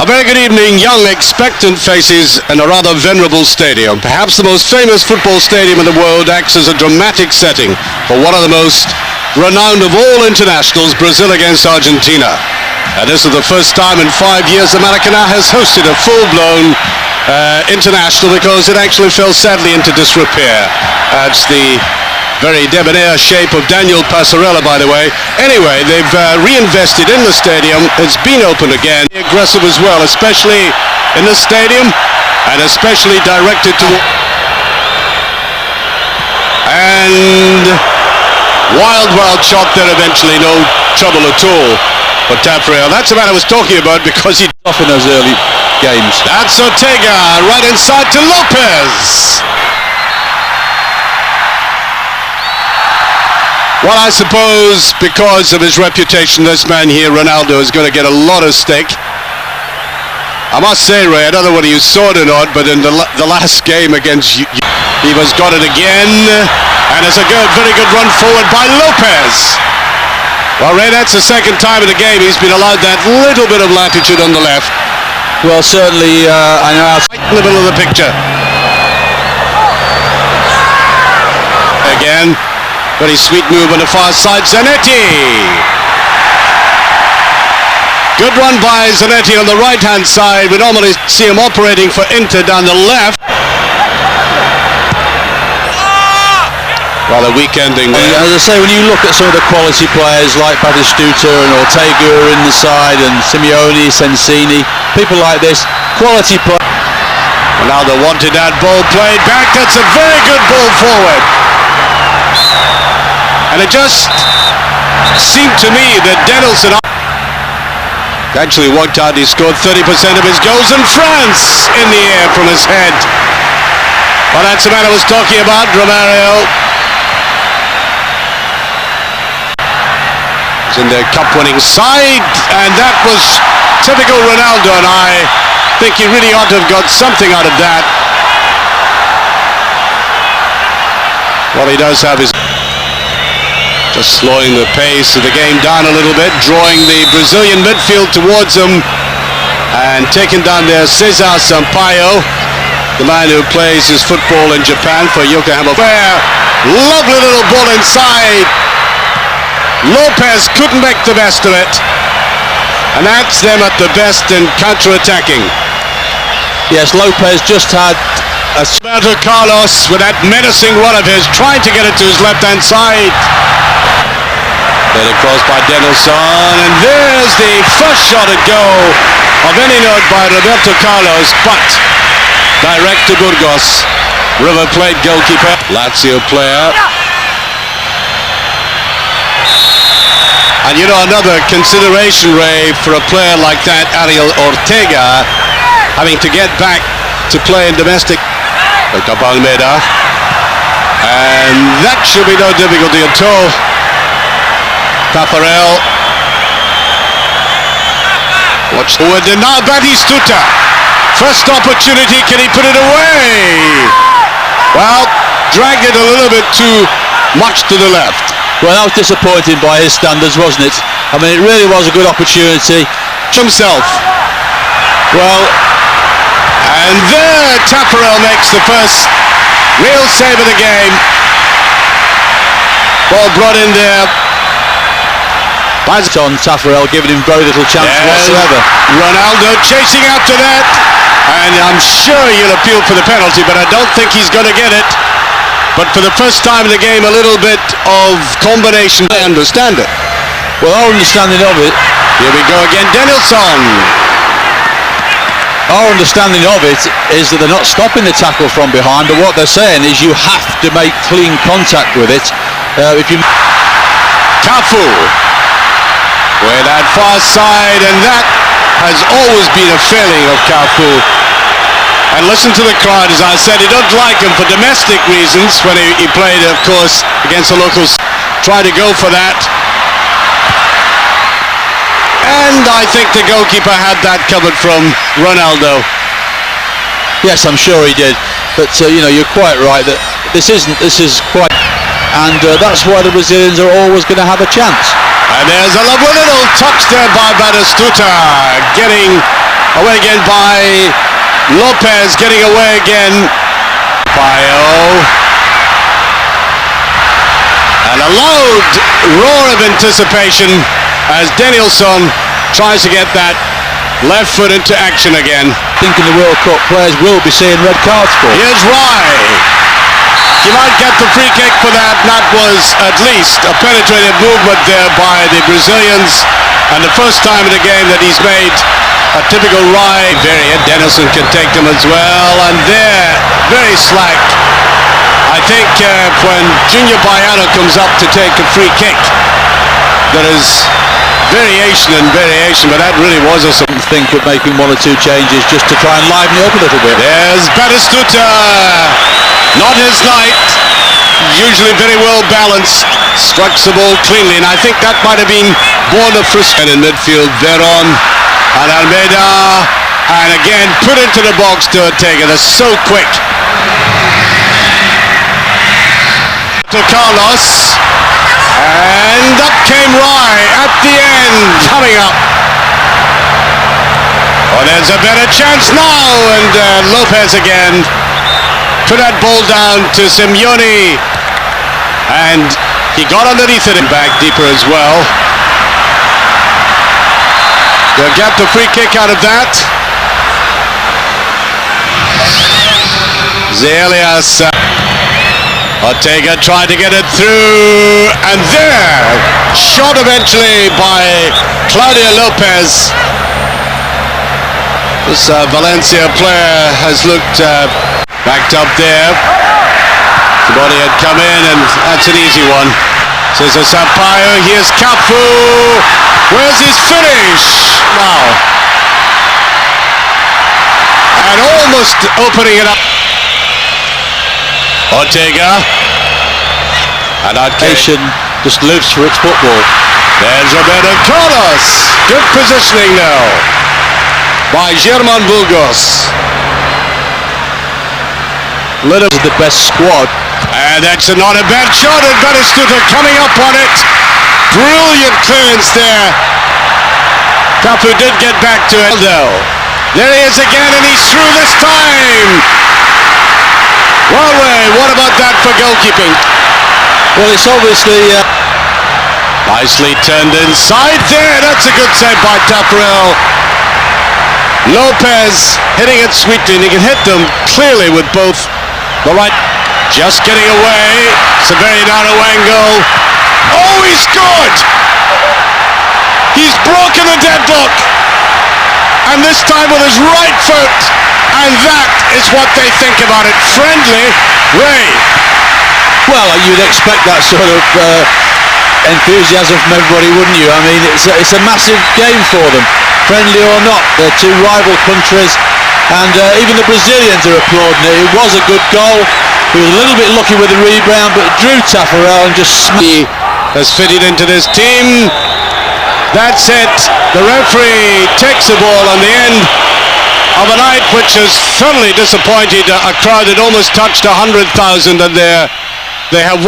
A very good evening, young, expectant faces in a rather venerable stadium. Perhaps the most famous football stadium in the world acts as a dramatic setting for one of the most renowned of all internationals, Brazil against Argentina. And this is the first time in 5 years the Maracanã has hosted a full-blown international, because it actually fell sadly into disrepair. That's the very debonair shape of Daniel Passarella, by the way. Anyway, they've reinvested in the stadium. It's been opened again. Aggressive as well, especially in the stadium, and especially directed to... And wild shot there eventually. No trouble at all for Tafarel. That's the man I was talking about, because he's off in those early games. That's Ortega, right inside to Lopez. Well, I suppose because of his reputation, this man here, Ronaldo, is going to get a lot of stick. I must say, Ray, I don't know whether you saw it or not, but in the last game against he was got it again, and it's a very good run forward by Lopez. Well, Ray, that's the second time in the game he's been allowed that little bit of latitude on the left. Well, certainly, I know how... Right in the middle of the picture. Again. Very sweet move on the far side, Zanetti. Good run by Zanetti on the right-hand side. We normally see him operating for Inter down the left. Rather weak ending there. As I say, when you look at some of the quality players like Batistuta and Ortega in the side, and Simeone, Sensini, people like this, quality play. Ronaldo wanted that ball played back. That's a very good ball forward. And it just seemed to me that Denilson actually worked out. He scored 30% of his goals in France in the air from his head. Well, that's the man I was talking about, Romario. He's in their cup-winning side, and that was typical Ronaldo, and I think he really ought to have got something out of that. What he does have is just slowing the pace of the game down a little bit, drawing the Brazilian midfield towards him, and taking down there Cesar Sampaio, the man who plays his football in Japan for Yokohama. Lovely little ball inside. Lopez couldn't make the best of it, and that's them at the best in counter-attacking. Yes, Lopez just had Roberto Carlos with that menacing one of his, trying to get it to his left-hand side. Played across by Denilson, and there's the first shot at goal of any note by Roberto Carlos, but direct to Burgos. River Plate goalkeeper, Lazio player. And you know, another consideration, Ray, for a player like that, Ariel Ortega, having to get back to play in domestic. Almeida, and that should be no difficulty at all. Tafarel. Watch forward, and now Batistuta. First opportunity, can he put it away? Well, dragged it a little bit too much to the left. Well, that was disappointing by his standards, wasn't it? I mean, it really was a good opportunity. Himself. Well, and there Tafarel makes the first real save of the game. Ball brought in there. On Tafarel, giving him very little chance whatsoever. Ronaldo chasing after that, and I'm sure he'll appeal for the penalty, but I don't think he's going to get it. But for the first time in the game, a little bit of combination. I understand it. Well, our understanding of it... Here we go again, Denilson. Our understanding of it is that they're not stopping the tackle from behind, but what they're saying is you have to make clean contact with it. If you... Cafu with that far side, and that has always been a failing of Cafu. And listen to the crowd, as I said, he don't like him for domestic reasons when he played, of course, against the locals. Try to go for that. And I think the goalkeeper had that covered from Ronaldo. Yes, I'm sure he did. But, you know, you're quite right that this is quite... And that's why the Brazilians are always going to have a chance. And there's a lovely little touch there by Batistuta, getting Away again by Lopez, getting away again. Bayo. And a loud roar of anticipation as Danielsson tries to get that left foot into action again. I think in the World Cup players will be seeing red cards for. Here's Rai. He might get the free kick for that. That was at least a penetrative movement there by the Brazilians. And the first time in the game that he's made a typical Rai variant. Danielsson can take them as well. And there, very slack. I think when Junior Baiano comes up to take a free kick, there is variation, but that really was a think of making one or two changes just to try and liven it up a little bit. There's Batistuta, not his night, usually very well balanced, strikes the ball cleanly, and I think that might have been born of frustration in midfield. Veron and Almeida, and again put into the box to Ortega. They're so quick. To Carlos, and up came Rai at the end, coming up. Oh, there's a better chance now, and Lopez again put that ball down to Simeone, and he got underneath it and back deeper as well. They'll get the free kick out of that. Zelias. Ortega tried to get it through, and there, shot eventually by Claudio Lopez. This Valencia player has looked backed up there. The body had come in, and that's an easy one. Cesar Sampaio, here's Cafu. Where's his finish? Wow. And almost opening it up. Ortega, and Nation just lives for its football. There's Roberto Carlos. Good positioning now by German Burgos. Little is the best squad, and that's not a bad shot. And Batistuta coming up on it. Brilliant clearance there. Cafu did get back to it though. There he is again, and he's through this time. Well, what about that for goalkeeping? Well, it's obviously nicely turned inside there. That's a good save by Tafarel. Lopez hitting it sweetly, and he can hit them clearly with both the right. Just getting away. It's a very narrow angle. Oh, he scored! He's broken the deadlock, and this time with his right foot. And that is what they think about it. Friendly, Ray. Well, you'd expect that sort of enthusiasm from everybody, wouldn't you? I mean, it's a massive game for them, friendly or not. They're two rival countries, and even the Brazilians are applauding it. It was a good goal. He was a little bit lucky with the rebound, but drew Tafarel and just smashed. Has fitted into this team. That's it. The referee takes the ball on the end of a night which has thoroughly disappointed a crowd that almost touched 100,000, and they have